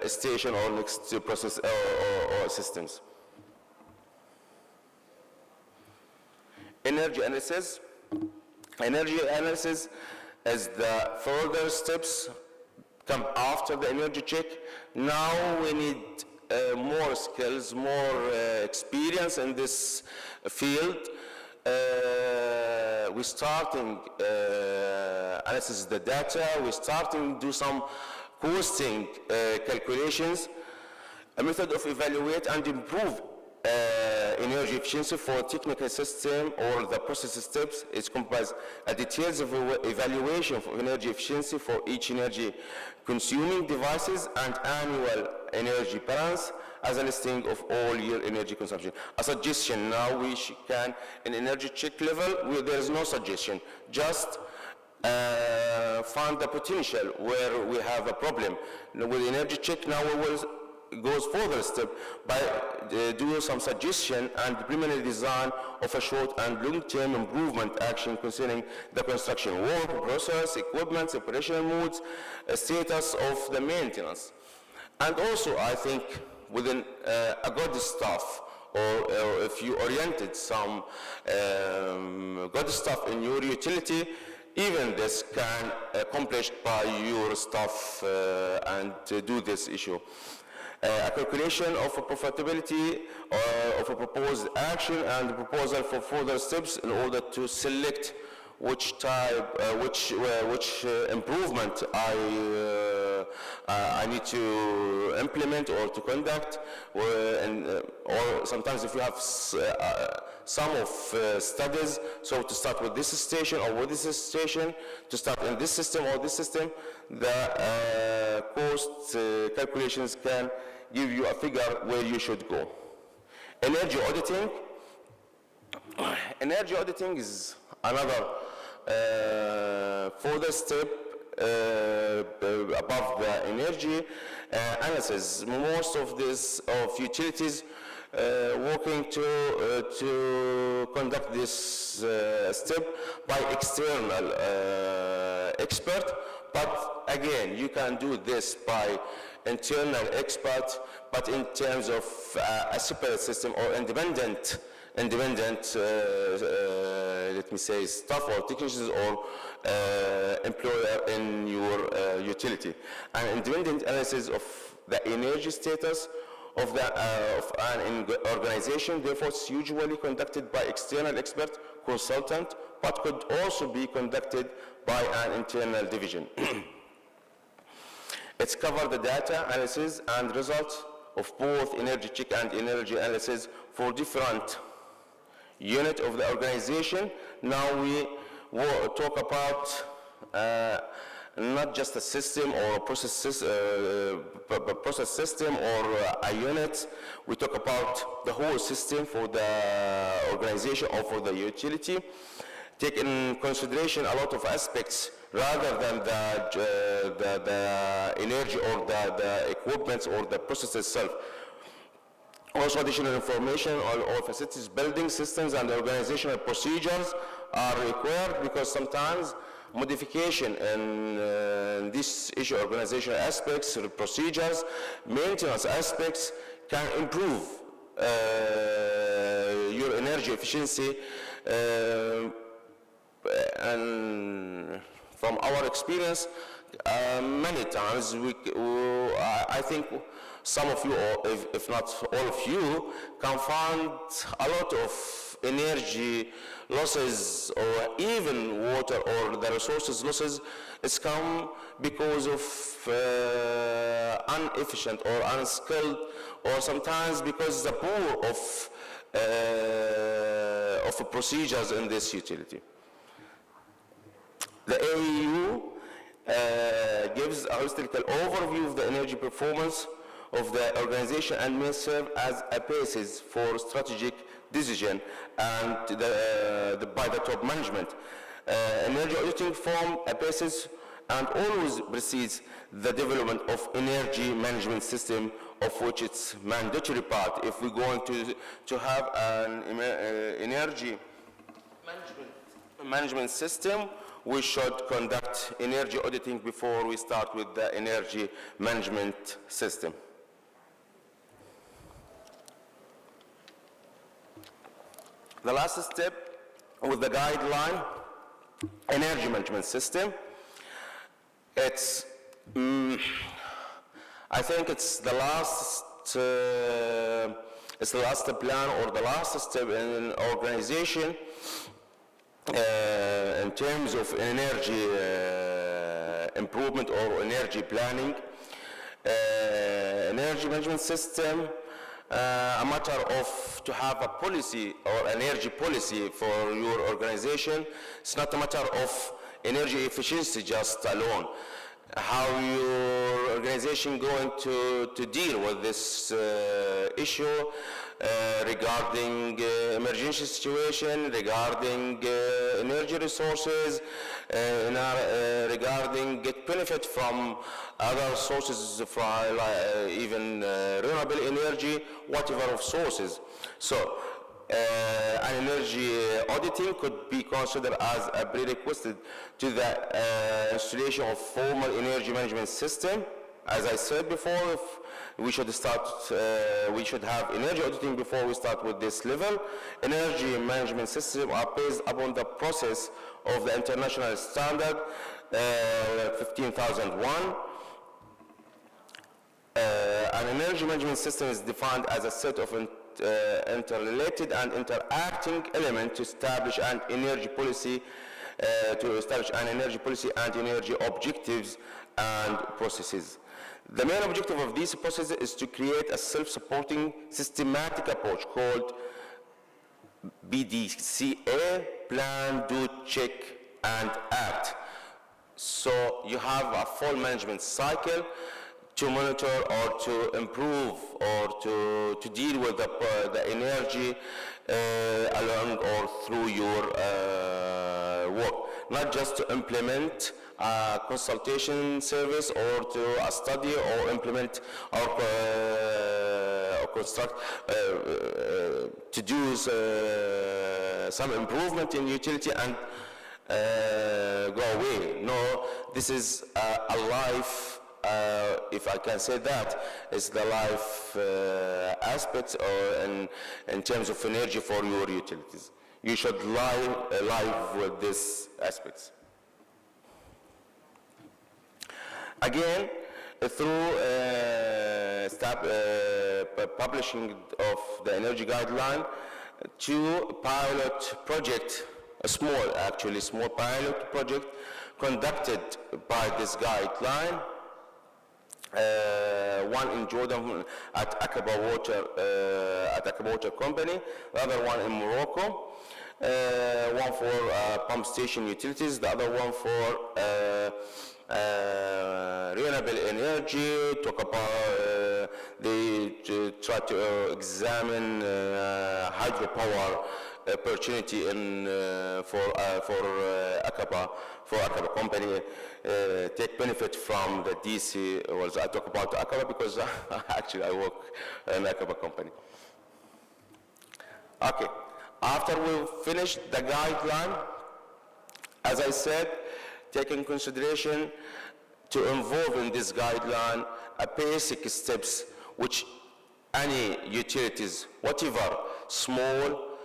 station or next to process or systems. Energy analysis. Energy analysis is the further steps come after the energy check. Now we need more skills, more experience in this field. We're starting analysis the data. We're starting to do some costing calculations, a method of evaluate and improve energy efficiency for technical system or the process steps. It comprises a details of evaluation of energy efficiency for each energy consuming devices and annual energy balance as a listing of all year energy consumption. A suggestion now we can, in energy check level, there is no suggestion, just find the potential where we have a problem. With energy check now we will goes further step by doing some suggestion and preliminary design of a short and long-term improvement action concerning the construction work, process, equipment, operational modes, status of the maintenance. And also I think within a good stuff, or if you oriented some good stuff in your utility, even this can accomplished by your staff and do this issue. A calculation of a profitability of a proposed action and a proposal for further steps in order to select which type, which improvement I need to implement or to conduct, or sometimes if you have some of studies, so to start with this station or with this station, to start in this system or this system, the cost calculations can give you a figure where you should go. Energy auditing. Energy auditing is another further step above the energy analysis. Most of utilities working to conduct this step by external expert, but again, you can do this by internal expert, but in terms of a separate system or independent, let me say, staff or technicians or employer in your utility. An independent analysis of the energy status of an organization, therefore, is usually conducted by external expert consultant, but could also be conducted by an internal division. It's covered the data analysis and results of both energy check and energy analysis for different units of the organization. Now we talk about not just a system or a process system or a unit. We talk about the whole system for the organization or for the utility. Take in consideration a lot of aspects rather than the energy or the equipment or the process itself. Also, additional information or facilities, building systems and organizational procedures are required, because sometimes modification in this issue, organizational aspects, procedures, maintenance aspects can improve your energy efficiency. And from our experience, many times I think some of you, or if not all of you, can find a lot of energy losses or even water or the resources losses. It's come because of inefficient or unskilled, or sometimes because the poor of procedures in this utility. The AEU gives a historical overview of the energy performance of the organization and may serve as a basis for strategic decision and by the top management. Energy auditing forms a basis and always precedes the development of energy management system, of which it's mandatory part. If we're going to have an energy management system, we should conduct energy auditing before we start with the energy management system. The last step with the guideline, energy management system, it's, I think it's the last plan or the last step in an organization in terms of energy improvement or energy planning. Energy management system, a matter of to have a policy or energy policy for your organization. It's not a matter of energy efficiency just alone. How your organization going to deal with this issue regarding emergency situation, regarding energy resources, regarding get benefit from other sources, from even renewable energy, whatever of sources. So an energy auditing could be considered as a prerequisite to the installation of formal energy management system. As I said before, if we should we should have energy auditing before we start with this level. Energy management systems are based upon the process of the international standard 15001. An energy management system is defined as a set of interrelated and interacting elements to establish an energy policy, and energy objectives and processes. The main objective of these processes is to create a self-supporting systematic approach called BDCA, plan, do, check, and act. So you have a full management cycle to monitor or to improve or to deal with the energy along or through your work, not just to implement a consultation service or to a study or implement or construct to do some improvement in utility and go away. No, this is a life. If I can say that, it's the life aspects or in terms of energy for your utilities. You should live with these aspects. Again, through publishing of the energy guideline, two pilot project, a small pilot project conducted by this guideline. One in Jordan at Aqaba Water Company, the other one in Morocco, one for pump station utilities, the other one for renewable energy. Talk about they try to examine hydropower opportunity in for Aqaba company, take benefit from the DC. Was I talk about Aqaba because actually I work in Aqaba company. Okay, after we finish the guideline, as I said, taking consideration to involve in this guideline a basic steps which any utilities, whatever, small,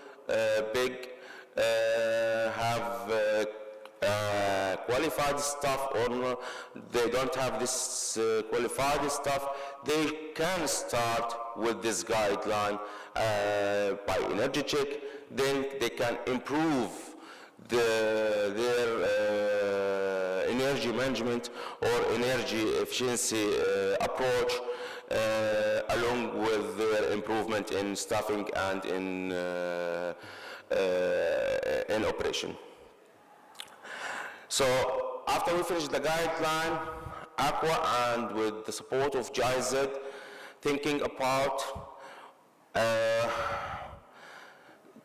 big, have qualified staff or no, they don't have this qualified staff, they can start with this guideline by energy check, then they can improve their energy management or energy efficiency approach along with their improvement in staffing and in operation. So after we finish the guideline, ACWUA and with the support of GIZ, thinking about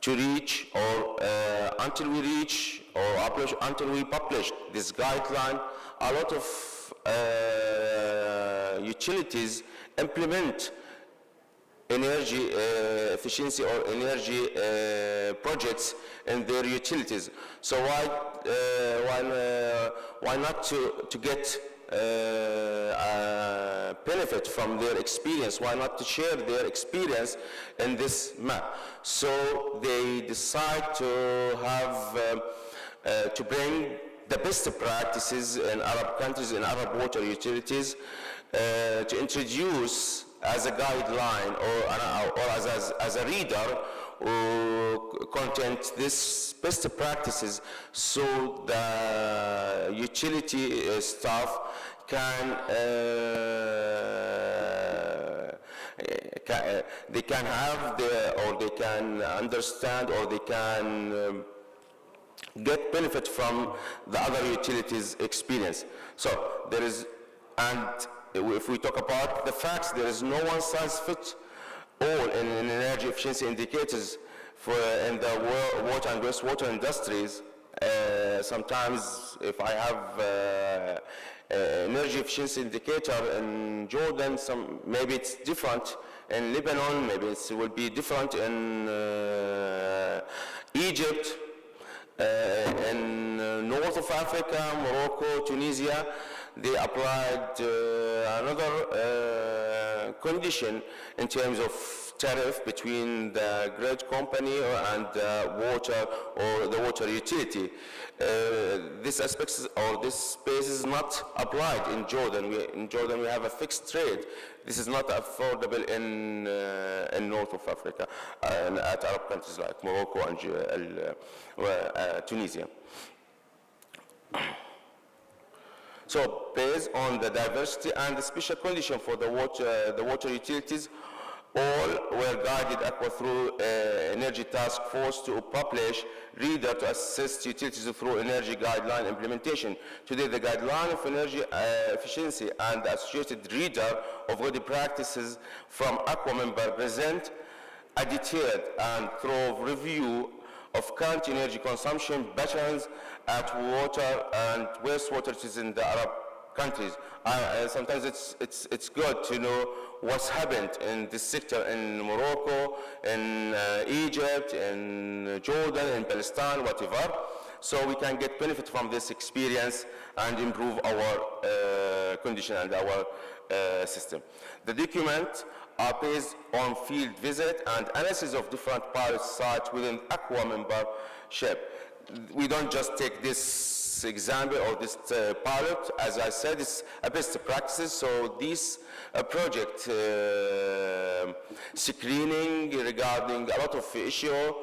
to reach or until we reach or until we publish this guideline, a lot of utilities implement energy efficiency or energy projects in their utilities. So why not to get benefit from their experience? Why not to share their experience in this map? So they decide to have to bring the best practices in Arab countries, in Arab water utilities, to introduce as a guideline or as a reader content this best practices, so the utility staff they can have or they can understand, or they can get benefit from the other utilities experience. So there is, and if we talk about the facts, there is no one size fits all in energy efficiency indicators in the water and wastewater industries. Sometimes if I have energy efficiency indicator in Jordan, maybe it's different in Lebanon, maybe it will be different in Egypt, in north of Africa, Morocco, Tunisia. They applied another condition in terms of tariff between the grid company and water or the water utility. This aspect or this space is not applied in Jordan. In Jordan we have a fixed rate. This is not affordable in north of Africa and at Arab countries like Morocco and Tunisia. So based on the diversity and the special condition for the water utilities, all were guided ACWUA through Energy Task Force to publish reader to assist utilities through energy guideline implementation. Today, the guideline of energy efficiency and the associated reader of good practices from ACWUA member present a detailed and thorough review of current energy consumption patterns at water and wastewater utilities in the Arab countries. Sometimes it's good to know what's happened in this sector in Morocco, in Egypt, in Jordan, in Palestine, whatever. So we can get benefit from this experience and improve our condition and our system. The documents are based on field visit and analysis of different pilot sites within ACWUA membership. We don't just take this example or this pilot. As I said, it's a best practices. So this project screening regarding a lot of issues,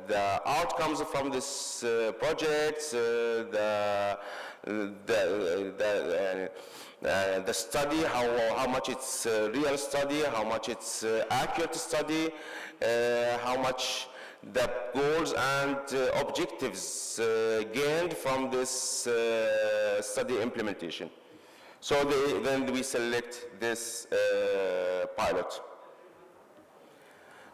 the outcomes from this project, the study, how much it's real study, how much it's accurate study, how much the goals and objectives gained from this study implementation. So then we select this pilot.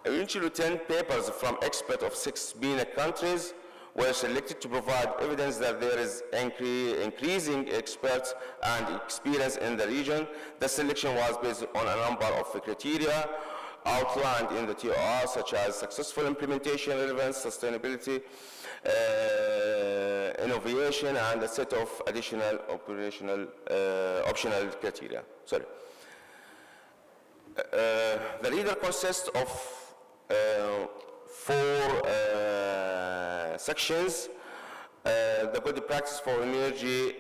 Eventually 10 papers from experts of 6 MENA countries were selected to provide evidence that there is increasing experts and experience in the region. The selection was based on a number of criteria outlined in the TOR, such as successful implementation, relevance, sustainability, innovation, and a set of additional optional criteria. Sorry. The reader consists of 4 sections. The good practice for energy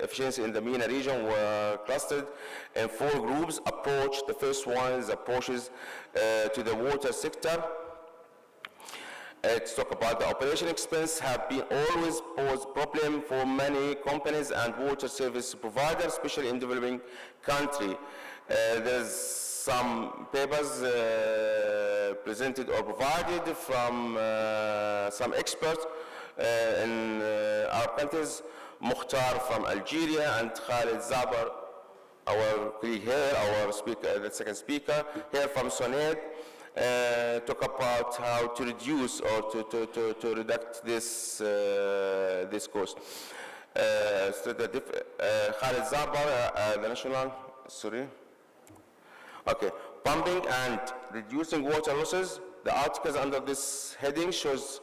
efficiency in the MENA region were clustered in 4 groups. Approach, the first one is approaches to the water sector. To talk about the operation expense have been always posed problem for many companies and water service providers, especially in developing country. There's some papers presented or provided from some experts in our countries, Mukhtar from Algeria and Khaled Zaabar, our colleague here, our speaker, the second speaker, here from SONEDE, talk about how to reduce or to reduce this cost. So Khaled Zaabar, the national, sorry. Okay, pumping and reducing water losses. The articles under this heading shows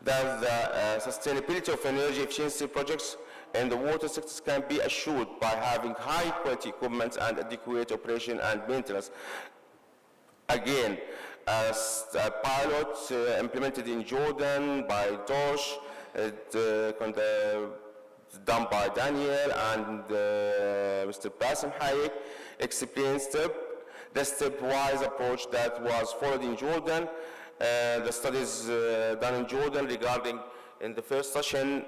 that the sustainability of energy efficiency projects in the water sectors can be assured by having high quality equipment and adequate operation and maintenance. Again, as a pilot implemented in Jordan by Dosh, done by Daniel and Mr. Bassem Hayek, explains the stepwise approach that was followed in Jordan. The studies done in Jordan regarding, in the first session,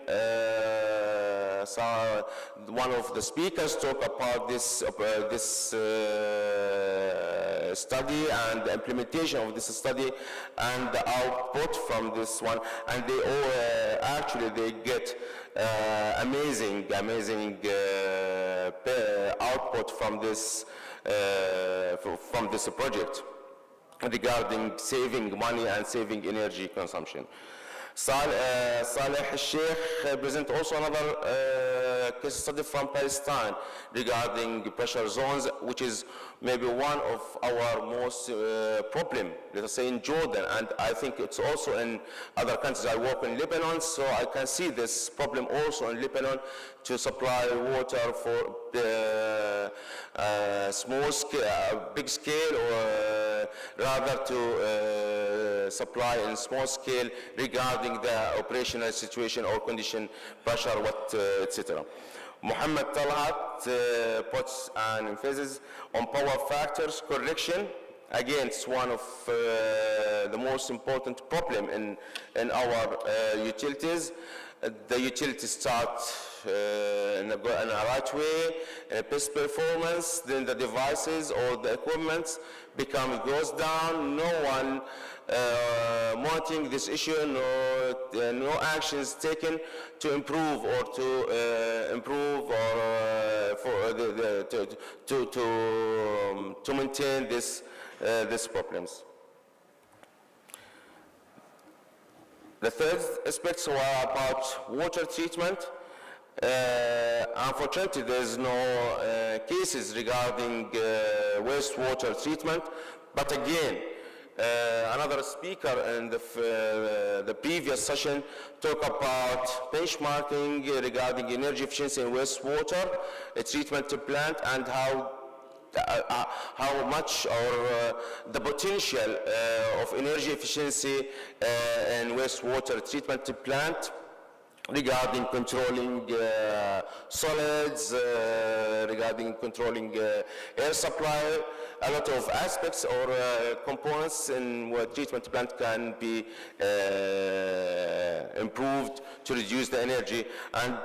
one of the speakers talked about this, study and the implementation of this study and the output from this one, and they all actually they get amazing output from this project regarding saving money and saving energy consumption. Saleh al-Sheikh present also another case study from Palestine regarding pressure zones, which is maybe one of our most problem, let us say in Jordan, and I think it's also in other countries. I work in Lebanon, so I can see this problem also in Lebanon to supply water for the small scale, big scale, or rather to supply in small scale regarding the operational situation or condition, pressure, etc. Muhammad Talhat puts an emphasis on power factors correction. Again, it's one of the most important problem in our utilities. The utilities start in a right way, best performance, then the devices or the equipment goes down. No one monitoring this issue, no actions taken to improve or to maintain these problems. The third aspects were about water treatment. Unfortunately, there is no cases regarding wastewater treatment, but again, another speaker in the previous session talked about benchmarking regarding energy efficiency in wastewater treatment plant and how much or the potential of energy efficiency in wastewater treatment plant regarding controlling solids, regarding controlling air supply. A lot of aspects or components in what treatment plant can be improved to reduce the energy, and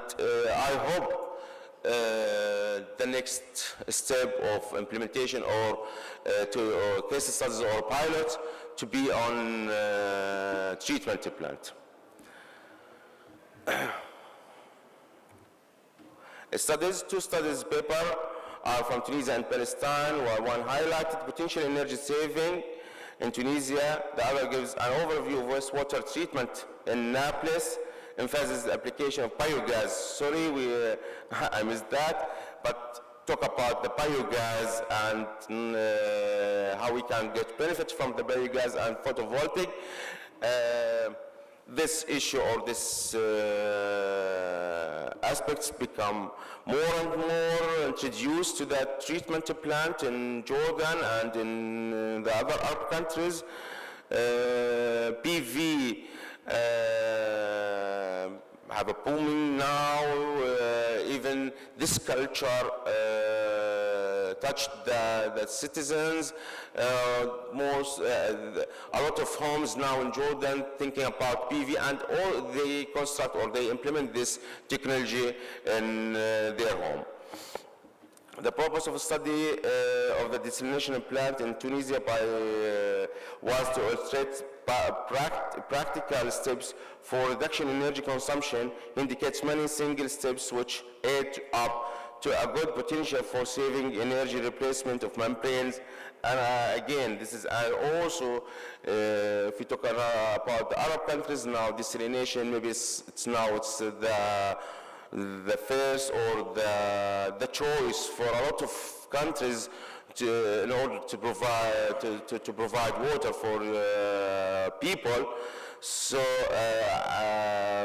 I hope the next step of implementation or case studies or pilots to be on treatment plant. Two studies paper are from Tunisia and Palestine, where one highlighted potential energy saving in Tunisia, the other gives an overview of wastewater treatment in Naples, emphasizes the application of biogas. Sorry, I missed that, but talk about the biogas and how we can get benefit from the biogas and photovoltaic. This issue or this aspects become more and more introduced to that treatment plant in Jordan and in the other Arab countries. PV have a booming now. Even this culture touched the citizens. A lot of homes now in Jordan thinking about PV, and all they construct or they implement this technology in their home. The purpose of the study of the desalination plant in Tunisia was to illustrate practical steps for reduction in energy consumption, indicates many single steps which add up to a good potential for saving energy replacement of membranes. And again, this is also, if we talk about the Arab countries now, desalination, maybe it's the the first or the choice for a lot of countries in order to provide water for people. So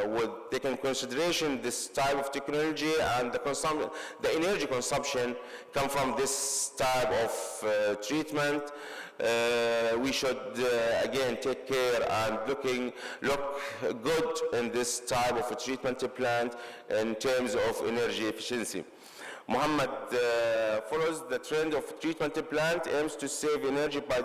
with taking consideration this type of technology and the energy consumption come from this type of treatment, we should again take care and look good in this type of a treatment plant in terms of energy efficiency. Muhammad follows the trend of treatment plant aims to save energy by